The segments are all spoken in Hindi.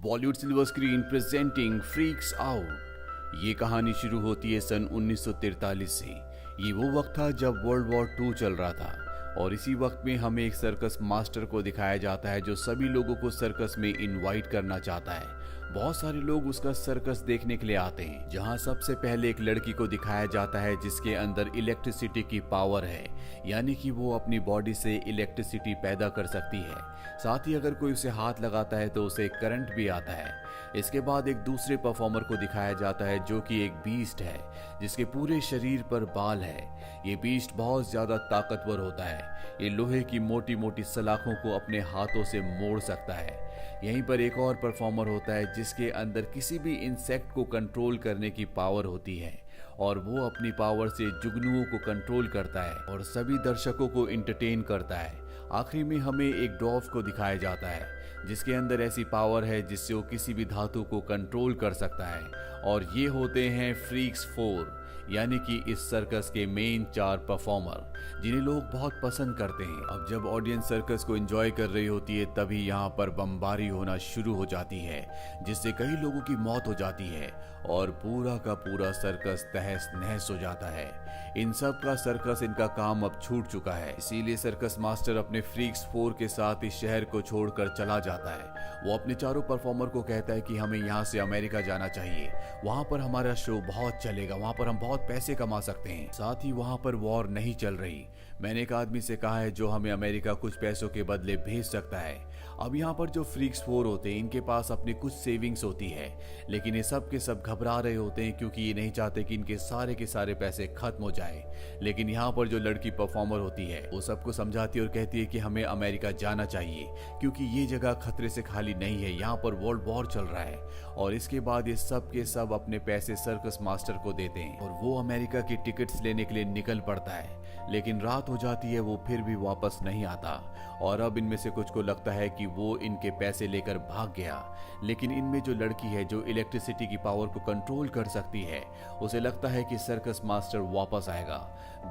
Bollywood silver screen presenting freaks out. ये कहानी शुरू होती है सन 1943 से। ये वो वक्त था जब वर्ल्ड वॉर 2 चल रहा था और इसी वक्त में हमें एक सर्कस मास्टर को दिखाया जाता है जो सभी लोगों को सर्कस में इनवाइट करना चाहता है। बहुत सारे लोग उसका सर्कस देखने के लिए आते हैं, जहां सबसे पहले एक लड़की को दिखाया जाता है जिसके अंदर इलेक्ट्रिसिटी की पावर है, यानी कि वो अपनी बॉडी से इलेक्ट्रिसिटी पैदा कर सकती है। साथ ही अगर कोई उसे हाथ लगाता है तो उसे करंट भी आता है। इसके बाद एक दूसरे परफॉर्मर को दिखाया जाता है जो कि एक बीस्ट है जिसके पूरे शरीर पर बाल है। ये बीस्ट बहुत ज्यादा ताकतवर होता है। ये लोहे की मोटी मोटी सलाखों को अपने हाथों से मोड़ सकता है। यहीं पर एक और परफॉर्मर होता है जिसके अंदर किसी भी इंसेक्ट को कंट्रोल करने की पावर होती है और वो अपनी पावर से जुगनुओं को कंट्रोल करता है और सभी दर्शकों को एंटरटेन करता है। आखिरी में हमें एक डॉफ को दिखाया जाता है जिसके अंदर ऐसी पावर है जिससे वो किसी भी धातु को कंट्रोल कर सकता है और ये होते हैं फ्रीक्स 4, यानी कि इस सर्कस के मेन 4 परफॉर्मर जिन्हें लोग बहुत पसंद करते हैं। अब जब ऑडियंस सर्कस को एंजॉय कर रही होती है तभी यहाँ पर बमबारी होना शुरू हो जाती है जिससे कई लोगों की मौत हो जाती है और पूरा का पूरा सर्कस तहस नहस हो जाता है। इन सब का सर्कस इनका काम अब छूट चुका है, इसीलिए सर्कस मास्टर अपने फ्रीक्स 4 के साथ इस शहर को छोड़कर चला जाता है। वो अपने चारों परफॉर्मर को कहता है कि हमें यहाँ से अमेरिका जाना चाहिए, वहां पर हमारा शो बहुत चलेगा, वहां पर हम बहुत पैसे कमा सकते हैं। साथ ही वहां पर वॉर नहीं चल रही। मैंने एक आदमी से कहा है जो हमें अमेरिका कुछ पैसों के बदले भेज सकता है। अब यहाँ पर जो फ्रीक्स 4 होते हैं इनके पास अपनी कुछ सेविंग्स होती है, लेकिन ये सब के सब घबरा रहे होते हैं क्योंकि ये नहीं चाहते कि इनके सारे के सारे पैसे खत्म हो जाए। लेकिन यहाँ पर जो लड़की परफॉर्मर होती है वो सबको समझाती है और कहती है कि हमें अमेरिका जाना चाहिए क्योंकि ये जगह खतरे से खाली नहीं है, यहाँ पर वर्ल्ड वॉर चल रहा है। और इसके बाद ये सब के सब अपने पैसे सर्कस मास्टर को देते हैं और वो अमेरिका की टिकट्स लेने के लिए निकल पड़ता है। लेकिन रात हो जाती है, वो फिर भी वापस नहीं आता और अब इनमें से कुछ को लगता है कि वो इनके पैसे लेकर भाग गया। लेकिन इनमें जो लड़की है जो इलेक्ट्रिसिटी की पावर को कंट्रोल कर सकती है, उसे लगता है कि सर्कस मास्टर वापस आएगा।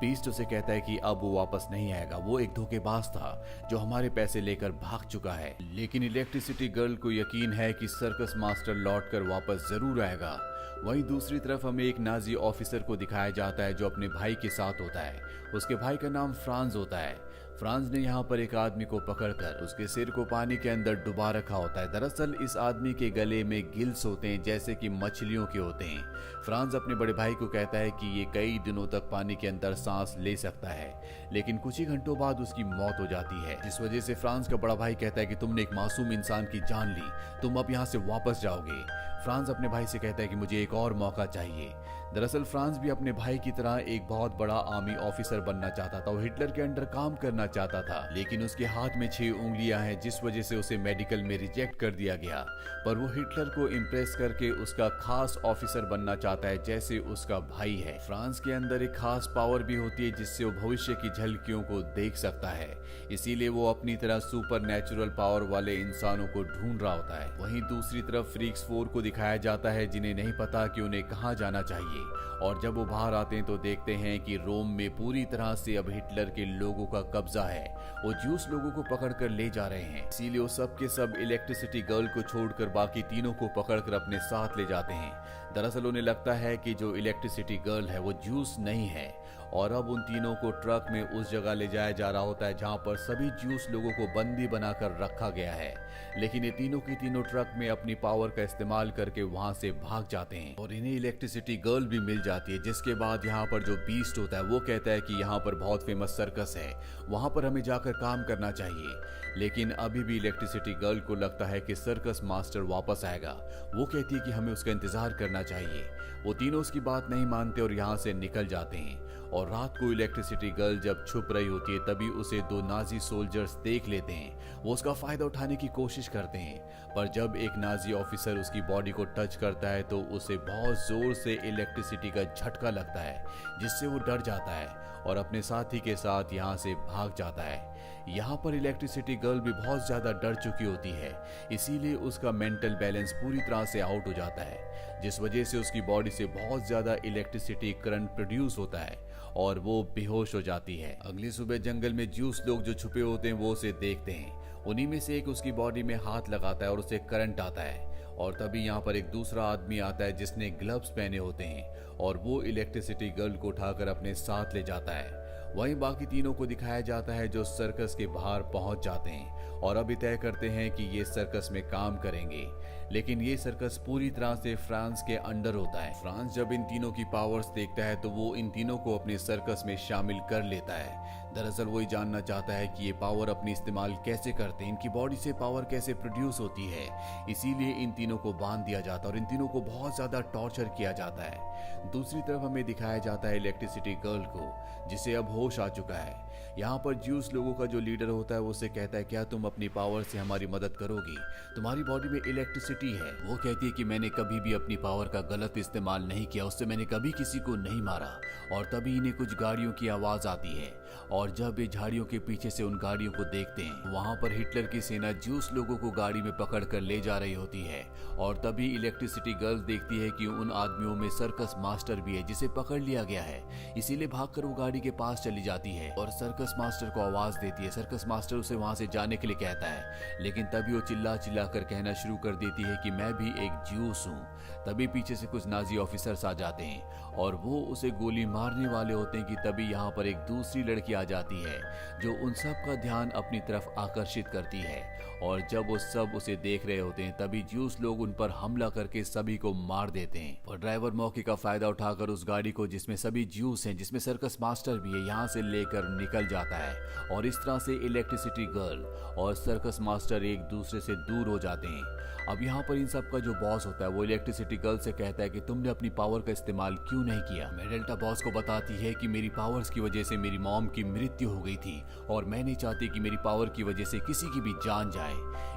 बीस्ट उसे कहता है कि अब वो वापस नहीं आएगा, वो एक धोखेबाज था जो हमारे पैसे लेकर भाग चुका है। लेकिन इलेक्ट्रिसिटी गर्ल को यकीन है कि सर्कस मास्टर लौटकर वापस जरूर आएगा। वहीं दूसरी तरफ हमें एक नाजी ऑफिसर को दिखाया जाता है जो अपने भाई के साथ होता है। उसके भाई का नाम फ्रांज होता है। फ्रांज ने यहाँ पर एक आदमी को पकड़कर उसके सिर को पानी के अंदर डुबा रखा होता है। दरअसल इस आदमी के गले में गिल्स होते हैं जैसे कि मछलियों के होते हैं। फ्रांज अपने बड़े भाई को कहता है कि ये कई दिनों तक पानी के अंदर सांस ले सकता है, लेकिन कुछ ही घंटों बाद उसकी मौत हो जाती है, जिस वजह से फ्रांज का बड़ा भाई कहता है कि तुमने एक मासूम इंसान की जान ली, तुम अब यहाँ से वापस जाओगे। फ्रांज अपने भाई से कहता है कि मुझे एक और मौका चाहिए। दरअसल फ्रांज भी अपने भाई की तरह एक बहुत बड़ा आर्मी ऑफिसर बनना चाहता था। वो हिटलर के अंडर काम करना चाहता था, लेकिन उसके हाथ में 6 उंगलियां हैं जिस वजह से उसे मेडिकल में रिजेक्ट कर दिया गया। पर वो हिटलर को इम्प्रेस करके उसका खास ऑफिसर बनना चाहता है जैसे उसका भाई है। फ्रांस के अंदर एक खास पावर भी होती है जिससे वो भविष्य की झलकियों को देख सकता है, इसीलिए वो अपनी तरह सुपर नेचुरल पावर वाले इंसानों को ढूंढ रहा होता है। वहीं दूसरी तरफ फ्रीक्स 4 को दिखाया जाता है जिन्हें नहीं पता कि उन्हें कहाँ जाना चाहिए। और जब वो बाहर आते हैं तो देखते हैं कि रोम में पूरी तरह से अब हिटलर के लोगों का कब्जा है। वो ज्यूस लोगों को पकड़कर ले जा रहे हैं, इसीलिए वो सब के सब इलेक्ट्रिसिटी गर्ल को छोड़कर बाकी तीनों को पकड़कर अपने साथ ले जाते हैं। दरअसल उन्हें लगता है कि जो इलेक्ट्रिसिटी गर्ल है वो ज्यूस नहीं है और अब उन तीनों को ट्रक में उस जगह ले जाया जा रहा होता है जहां पर सभी ज्यूस लोगों को बंदी बनाकर रखा गया है। लेकिन ये तीनों की तीनों ट्रक में अपनी पावर का इस्तेमाल करके वहां से भाग जाते हैं और इन्हें इलेक्ट्रिसिटी गर्ल भी मिल जाती है। जिसके बाद यहाँ पर जो बीस्ट होता है वो कहता है कि यहाँ पर बहुत फेमस सर्कस है, वहां पर हमें जाकर काम करना चाहिए। लेकिन अभी भी इलेक्ट्रिसिटी गर्ल को लगता है कि सर्कस मास्टर वापस आएगा। वो कहती है कि हमें उसका इंतजार करना चाहिए। वो तीनों उसकी बात नहीं मानते और यहाँ से निकल जाते हैं। और रात को इलेक्ट्रिसिटी गर्ल जब छुप रही होती है तभी उसे 2 नाजी सोल्जर्स देख लेते हैं। वो उसका फायदा उठाने की कोशिश करते हैं, पर जब एक नाजी ऑफिसर उसकी बॉडी को टच करता है तो उसे बहुत जोर से इलेक्ट्रिसिटी का झटका लगता है जिससे वो डर जाता है और अपने साथी के साथ यहाँ से भाग जाता है। यहाँ पर इलेक्ट्रिसिटी गर्ल भी बहुत ज्यादा डर चुकी होती है, इसीलिए उसका मेंटल बैलेंस पूरी तरह से आउट हो जाता है, जिस वजह से उसकी बॉडी से बहुत ज्यादा इलेक्ट्रिसिटी करंट प्रोड्यूस होता है और वो बेहोश हो जाती है। अगली सुबह जंगल में ज्यूस लोग जो छुपे होते हैं वो उसे देखते हैं। उन्हीं में से एक उसकी बॉडी में हाथ लगाता है और उसे करंट आता है और तभी यहाँ पर एक दूसरा आदमी आता है जिसने ग्लव्स पहने होते हैं और वो इलेक्ट्रिसिटी गर्ल को उठाकर अपने साथ ले जाता है। वहीं बाकी तीनों को दिखाया जाता है जो सर्कस के बाहर पहुंच जाते हैं और अभी तय करते हैं कि ये सर्कस में काम करेंगे। लेकिन ये सर्कस पूरी तरह से फ्रांस के अंडर होता है। फ्रांस जब इन तीनों की पावर्स देखता है तो वो इन तीनों को अपने सर्कस में शामिल कर लेता है। दरअसल वो ये जानना चाहता है कि ये पावर अपनी इस्तेमाल कैसे करते हैं, इनकी बॉडी से पावर कैसे प्रोड्यूस होती है। इसीलिए इन तीनों को बांध दिया जाता है और इन तीनों को बहुत ज्यादा टॉर्चर किया जाता है। दूसरी तरफ हमें दिखाया जाता है इलेक्ट्रिसिटी गर्ल को, जिसे अब होश आ चुका है। यहाँ पर ज्यूस लोगों का जो लीडर होता है वो उसे कहता है, क्या तुम अपनी पावर से हमारी मदद करोगी? तुम्हारी बॉडी में इलेक्ट्रिसिटी है। वो कहती है कि मैंने कभी भी अपनी पावर का गलत इस्तेमाल नहीं किया, उससे मैंने कभी किसी को नहीं मारा। और तभी इन्हें कुछ गाड़ियों की आवाज आती है और जब ये झाड़ियों के पीछे से उन गाड़ियों को देखते हैं, वहां पर हिटलर की सेना ज्यूस लोगों को गाड़ी में पकड़ कर ले जा रही होती है। और तभी इलेक्ट्रिसिटी गर्ल देखती है कि उन आदमियों में सर्कस मास्टर भी है जिसे पकड़ लिया गया है। इसीलिए भागकर वो गाड़ी के पास चली जाती है और सर्कस मास्टर को आवाज देती है। सर्कस मास्टर उसे वहां से जाने के लिए कहता है, लेकिन तभी वो चिल्ला चिल्ला कर कहना शुरू कर देती है कि मैं भी एक ज्यूस हूँ। तभी पीछे से कुछ नाजी ऑफिसर्स आ जाते हैं और वो उसे गोली मारने वाले होते हैं कि तभी यहाँ पर एक दूसरी लड़की आ जाती है जो उन सब का ध्यान अपनी तरफ आकर्षित करती है। और जब वो सब उसे देख रहे होते हैं तभी ज्यूस लोग उन पर हमला करके सभी को मार देते हैं। और ड्राइवर मौके का फायदा उठाकर उस गाड़ी को जिसमें सभी ज्यूस हैं, जिसमें सर्कस मास्टर भी है, यहाँ से लेकर निकल जाता है। और इस तरह से इलेक्ट्रिसिटी गर्ल और सर्कस मास्टर एक दूसरे से दूर हो जाते हैं। अब यहाँ पर इन सब का जो बॉस होता है वो इलेक्ट्रिसिटी गर्ल से कहता है कि तुमने अपनी पावर का इस्तेमाल क्यों नहीं किया? मैं डेल्टा बॉस को बताती है कि मेरी पावर्स की वजह से मेरी मॉम की मृत्यु हो गई थी और मैं नहीं चाहती कि मेरी पावर की वजह से किसी की भी जान जाए।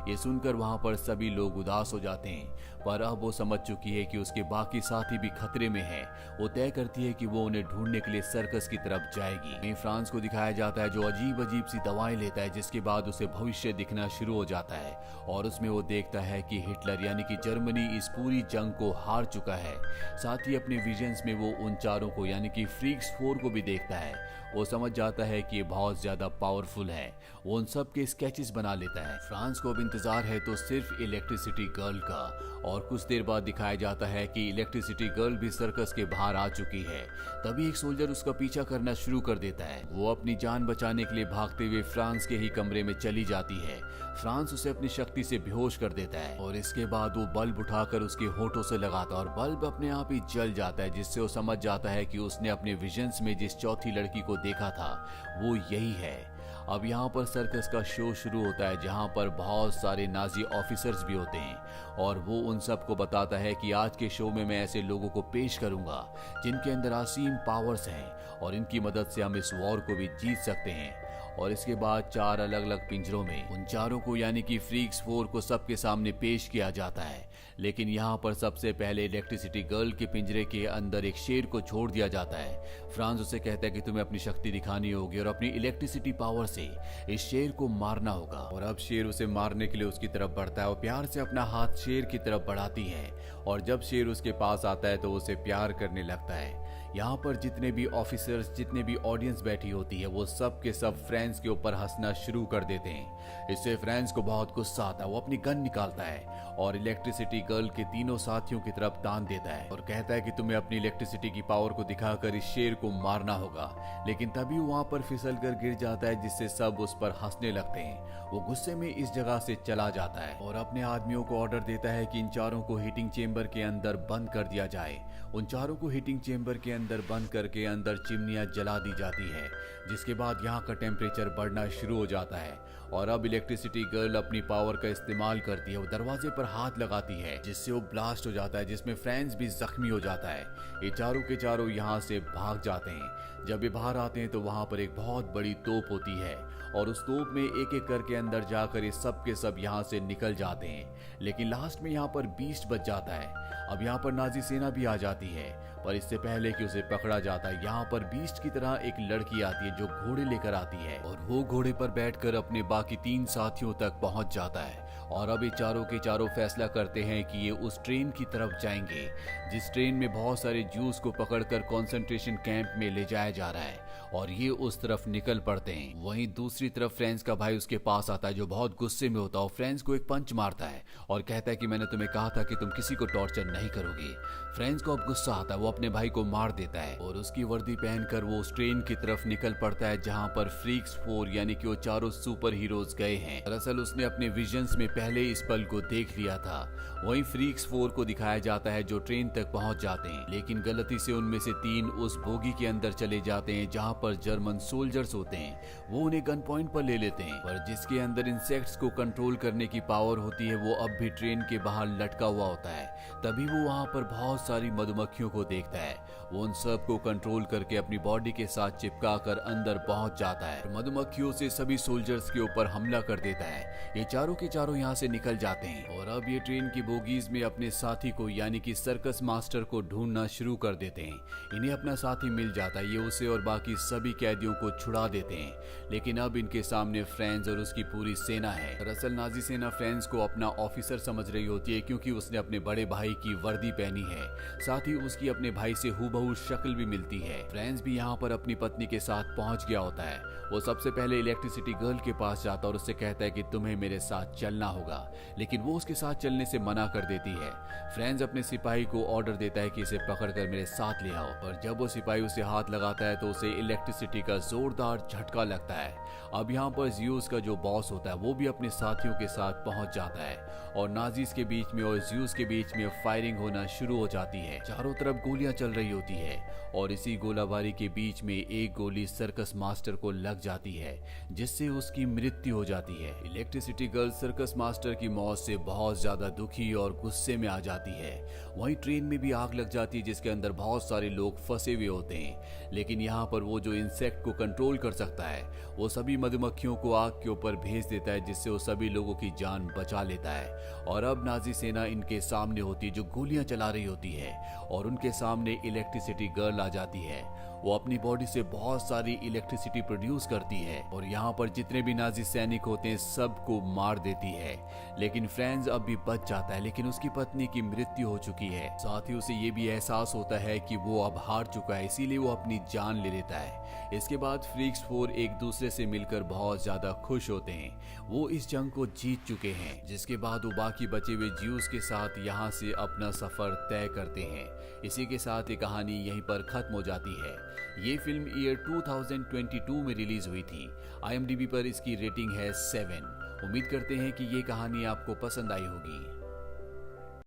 ये सुनकर वहां पर सभी लोग उदास हो जाते हैं, पर अब वो समझ चुकी है कि उसके बाकी साथी भी खतरे में हैं। वो तय करती है कि वो उन्हें ढूंढने के लिए सर्कस की तरफ जाएगी। वहीं फ्रांस को दिखाया जाता है जो अजीब अजीब सी दवाएं लेता है, जिसके बाद उसे भविष्य दिखना शुरू हो जाता है और उसमें वो देखता है कि हिटलर यानी कि जर्मनी इस पूरी जंग को हार चुका है। साथ ही अपने विजन्स में वो उन चारों को यानी कि फ्रीक्स 4 को भी देखता है। वो समझ जाता है कि ये बहुत ज्यादा पावरफुल है। वो उन सब के स्केचेस बना लेता है। फ्रांस को अब इंतजार है तो सिर्फ इलेक्ट्रिसिटी गर्ल का। और कुछ देर बाद दिखाया जाता है कि इलेक्ट्रिसिटी गर्ल भी सर्कस के बाहर आ चुकी है। तभी एक सोल्जर उसका पीछा करना शुरू कर देता है। वो अपनी जान बचाने के लिए भागते हुए फ्रांस के ही कमरे में चली जाती है। फ्रांस उसे अपनी शक्ति से बेहोश कर देता है और इसके बाद वो बल्ब उठाकर उसके होठों से लगाता है और बल्ब अपने आप ही जल जाता है, जिससे वो समझ जाता है कि उसने अपने विजन्स में जिस चौथी लड़की को देखा था वो यही है। अब यहाँ पर सर्कस का शो शुरू होता है जहाँ पर बहुत सारे नाजी ऑफिसर्स भी होते हैं और वो उन सब को बताता है कि आज के शो में मैं ऐसे लोगों को पेश करूंगा जिनके अंदर असीम पावर्स हैं और इनकी मदद से हम इस वॉर को भी जीत सकते हैं। और इसके बाद 4 अलग अलग पिंजरों में उन चारों को यानी कि फ्रीक्स 4 को सबके सामने पेश किया जाता है। लेकिन यहाँ पर सबसे पहले इलेक्ट्रिसिटी गर्ल के पिंजरे के अंदर एक शेर को छोड़ दिया जाता है। फ्रांस उसे कहता है कि तुम्हें अपनी शक्ति दिखानी होगी और अपनी इलेक्ट्रिसिटी पावर से इस शेर को मारना होगा। और अब शेर उसे मारने के लिए उसकी तरफ बढ़ता है और प्यार से अपना हाथ शेर की तरफ बढ़ाती है और जब शेर उसके पास आता है तो उसे प्यार करने लगता है। यहाँ पर जितने भी ऑफिसर्स, जितने भी ऑडियंस बैठी होती है वो सब के सब फ्रांस के ऊपर हंसना शुरू कर देते हैं। इससे फ्रांस को बहुत गुस्सा आता है। वो अपनी गन निकालता है और इलेक्ट्रिसिटी गर्ल के तीनों साथियों की तरफ तान देता है और कहता है कि तुम्हें अपनी इलेक्ट्रिसिटी की पावर को दिखाकर इस शेर को मारना होगा। लेकिन तभी वहां पर फिसल कर गिर जाता है, जिससे सब उस पर हंसने लगते हैं। वो गुस्से में इस जगह से चला जाता है और अपने आदमियों को ऑर्डर देता है कि इन चारों को हीटिंग चेंबर के अंदर बंद कर दिया जाए। उन चारों को हीटिंग चेंबर के अंदर बंद करके अंदर चिमनियां जला दी जाती है, जिसके बाद यहाँ का टेम्परेचर बढ़ना शुरू हो जाता है। और अब इलेक्ट्रिसिटी गर्ल अपनी पावर का इस्तेमाल करती है। वो दरवाजे पर हाथ लगाती है जिससे वो ब्लास्ट हो जाता है, जिसमें फ्रांस भी जख्मी हो जाता है। ये चारों के चारों यहाँ से भाग जाते हैं। जब ये बाहर आते हैं तो वहां पर एक बहुत बड़ी तोप होती है और उस तोप में एक एक करके अंदर जाकर ये सब के सब यहाँ से निकल जाते हैं। लेकिन लास्ट में यहाँ पर बीस्ट बच जाता है। अब यहाँ पर नाजी सेना भी आ जाती है, पर इससे पहले कि उसे पकड़ा जाता है यहाँ पर बीस्ट की तरह एक लड़की आती है जो घोड़े लेकर आती है और वो घोड़े पर बैठकर अपने बाकी 3 साथियों तक पहुंच जाता है और अब ये चारों के चारों फैसला करते हैं कि ये उस ट्रेन की तरफ जाएंगे जिस ट्रेन में बहुत सारे ज्यूस को पकड़कर कंसंट्रेशन कैंप में ले जाया जा रहा है, और ये उस तरफ निकल पड़ते हैं। वहीं दूसरी तरफ फ्रेंड्स का भाई उसके पास आता है जो बहुत गुस्से में होता है और फ्रेंड्स को एक पंच मारता है और कहता है कि मैंने तुम्हें कहा था कि तुम किसी को टॉर्चर नहीं करोगे। फ्रेंड्स को अब गुस्सा आता है, वो अपने भाई को मार देता है और उसकी वर्दी पहनकर वो उस ट्रेन की तरफ निकल पड़ता है जहां पर फ्रीक्स 4 यानी कि वो चारों सुपर हीरोज गए हैं। दरअसल उसने अपने विजन्स में पहले इस पल को देख लिया था। वहीं फ्रीक्स 4 को दिखाया जाता है जो ट्रेन तक पहुंच जाते हैं, लेकिन गलती से उनमें से 3 उस बोगी के अंदर चले जाते हैं जहां पर जर्मन सोल्जर्स होते हैं। वो उन्हें गन पॉइंट पर ले लेते हैं, पर जिसके अंदर इंसेक्ट्स को कंट्रोल करने की पावर होती है वो अब भी ट्रेन के बाहर लटका हुआ होता है। तभी वो वहां पर बहुत सारी मधुमक्खियों को देखता है। वो उन सब को कंट्रोल करके अपनी बॉडी के साथ चिपका कर अंदर पहुंच जाता है। मधुमक्खियों से सभी सोल्जर्स के ऊपर हमला कर देता है। ये चारों के चारों यहाँ से निकल जाते हैं और अब ये ट्रेन की बोगीज में अपने साथी को यानी कि सर्कस मास्टर को ढूंढना शुरू कर देते हैं। इन्हें अपना साथी मिल जाता है, ये उसे और बाकी सभी कैदियों को छुड़ा देते हैं। लेकिन अब इनके सामने फ्रेंड्स और उसकी पूरी सेना है। दरअसल नाजी सेना फ्रेंड्स को अपना ऑफिसर समझ रही होती है क्योंकि उसने अपने बड़े भाई की वर्दी पहनी है, साथ ही उसकी अपने भाई से हूबहू शक्ल भी मिलती है। फ्रेंड्स भी यहाँ पर अपनी पत्नी के साथ पहुंच गया होता है। वो सबसे पहले इलेक्ट्रिसिटी गर्ल के पास जाता है और उससे कहता है कि तुम्हें मेरे साथ चलना होगा, लेकिन वो उसके साथ चलने से मना कर देती है। फ्रेंड्स अपने सिपाही को ऑर्डर देता है कि इसे पकड़कर मेरे साथ ले आओ, पर जब वो सिपाही उसे हाथ लगाता है तो उसे इलेक्ट्रिसिटी का जोरदार झटका लगता है। अब यहाँ पर ज़्यूस का जो बॉस होता है वो भी अपने साथियों के साथ पहुंच जाता है और नाजीज के बीच में और ज़्यूस के बीच में फायरिंग होना शुरू हो जाती है। चारों तरफ गोलियां चल रही होती है और इसी गोलाबारी के बीच में एक गोली सर्कस मास्टर को लग जाती है जिससे उसकी मृत्यु हो जाती है। इलेक्ट्रिसिटी गर्ल सर्कस मास्टर की मौत से बहुत ज्यादा दुखी और गुस्से में आ जाती है। वहीं ट्रेन में भी आग लग जाती है जिसके अंदर बहुत सारे लोग फंसे हुए होते हैं, लेकिन यहाँ पर वो जो इंसेक्ट को कंट्रोल कर सकता है वो सभी मधुमक्खियों को आग के ऊपर भेज देता है जिससे वो सभी लोगों की जान बचा लेता है। और अब नाजी सेना इनके सामने होती है जो गोलियां चला रही होती है और उनके सामने इलेक्ट्रिसिटी गर्ल आ जाती है। वो अपनी बॉडी से बहुत सारी इलेक्ट्रिसिटी प्रोड्यूस करती है और यहाँ पर जितने भी नाजी सैनिक होते हैं सबको मार देती है। लेकिन फ्रेंड्स अब भी बच जाता है, लेकिन उसकी पत्नी की मृत्यु हो चुकी है। साथ ही उसे ये भी एहसास होता है कि वो अब हार चुका है, इसीलिए वो अपनी जान ले लेता है। इसके बाद फ्रीक्स 4 एक दूसरे से मिलकर बहुत ज्यादा खुश होते हैं। वो इस जंग को जीत चुके हैं, जिसके बाद वो बाकी बचे हुए ज्यूस के साथ यहाँ से अपना सफर तय करते हैं। इसी के साथ ये कहानी यहीं पर खत्म हो जाती है। ये फिल्म ईयर 2022 में रिलीज हुई थी। IMDb पर इसकी रेटिंग है 7। उम्मीद करते हैं कि ये कहानी आपको पसंद आई होगी।